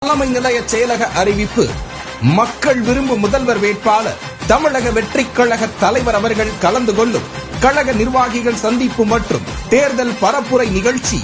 தலைமை நிலைய செயலக அறிவிப்பு. மக்கள் விரும்பும் முதல்வர் வேட்பாளர் தமிழக வெற்றிக் கழக தலைவர் அவர்கள் கலந்து கொள்ளும் கழக நிர்வாகிகள் சந்திப்பு மற்றும் தேர்தல் பரப்புரை நிகழ்ச்சி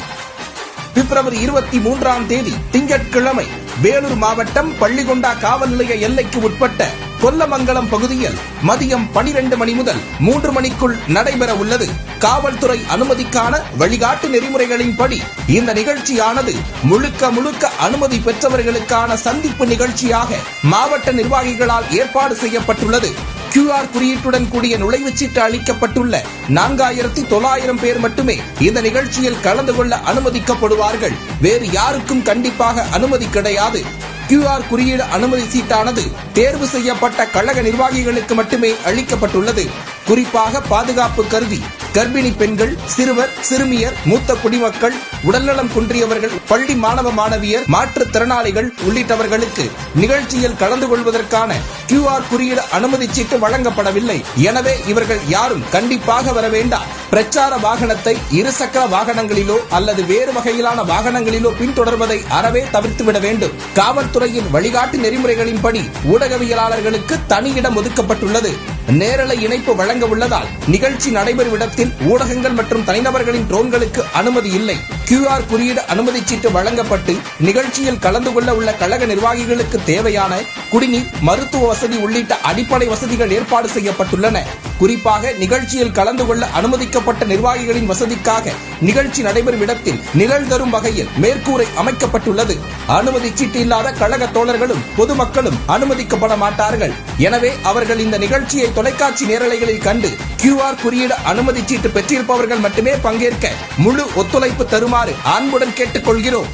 பிப்ரவரி 23ஆம் தேதி திங்கட்கிழமை வேலூர் மாவட்டம் பள்ளிகொண்டா காவல் நிலைய எல்லைக்கு உட்பட்ட கொல்லமங்கலம் பகுதியில் மதியம் 12 மணி முதல் 3 மணிக்குள் நடைபெற உள்ளது. காவல்துறை அனுமதிக்கான வழிகாட்டு நெறிமுறைகளின்படி இந்த நிகழ்ச்சியானது முழுக்க அனுமதி பெற்றவர்களுக்கான சந்திப்பு நிகழ்ச்சியாக மாவட்ட நிர்வாகிகளால் ஏற்பாடு செய்யப்பட்டுள்ளது. QR குறியீட்டுடன் கூடிய நுழைவுச்சீட்டு அளிக்கப்பட்டுள்ள 4900 பேர் மட்டுமே இந்த நிகழ்ச்சியில் கலந்து கொள்ள அனுமதிக்கப்படுவார்கள். வேறு யாருக்கும் கண்டிப்பாக அனுமதி கிடையாது. QR குறியீடு அனுமதி சீட்டானது தேர்வு செய்யப்பட்ட கழக நிர்வாகிகளுக்கு மட்டுமே அளிக்கப்பட்டுள்ளது. குறிப்பாக பாதுகாப்பு கருதி கர்ப்பிணி பெண்கள், சிறுவர், சிறுமியர், மூத்த குடிமக்கள், உடல்நலம் குன்றியவர்கள், பள்ளி மாணவ மாணவியர், மாற்றுத்திறனாளிகள் உள்ளிட்டவர்களுக்கு நிகழ்ச்சியில் கலந்து கொள்வதற்கான QR குறியீடு அனுமதி சீட்டு வழங்கப்படவில்லை. எனவே இவர்கள் யாரும் கண்டிப்பாக வர வேண்டாம். பிரச்சார வாகனத்தை இருசக்கர வாகனங்களிலோ அல்லது வேறு வகையிலான வாகனங்களிலோ பின்தொடர்வதை அறவே தவிர்த்துவிட வேண்டும். காவல்துறையின் வழிகாட்டு நெறிமுறைகளின்படி ஊடகவியலாளர்களுக்கு தனி இடம் ஒதுக்கப்பட்டுள்ளது. நேரலை இணைப்பு வழங்க உள்ளதால் நிகழ்ச்சி நடைபெறும் இடத்தில் ஊடகங்கள் மற்றும் தனிநபர்களின் ட்ரோன்களுக்கு அனுமதி இல்லை. QR குறியீடு அனுமதி சீட்டு வழங்கப்பட்டு நிகழ்ச்சியில் கலந்து கொள்ள உள்ள கழக நிர்வாகிகளுக்கு தேவையான குடிநீர், மருத்துவ வசதி உள்ளிட்ட அடிப்படை வசதிகள் ஏற்பாடு செய்யப்பட்டுள்ளன. குறிப்பாக நிகழ்ச்சியில் கலந்து கொள்ள அனுமதிக்கப்பட்ட நிர்வாகிகளின் வசதிக்காக நிகழ்ச்சி நடைபெறும் இடத்தில் நிழல் தரும் வகையில் மேற்கூரை அமைக்கப்பட்டுள்ளது. அனுமதி சீட்டு இல்லாத கழக தோழர்களும் பொதுமக்களும் அனுமதிக்கப்பட மாட்டார்கள். எனவே அவர்கள் இந்த நிகழ்ச்சியை தொலைக்காட்சி நேரலைகளில் கண்டு QR குறியீடு அனுமதி சீட்டு பெற்றிருப்பவர்கள் மட்டுமே பங்கேற்க முழு ஒத்துழைப்பு தருமாறு அன்புடன் கேட்டுக்கொள்கிறோம்.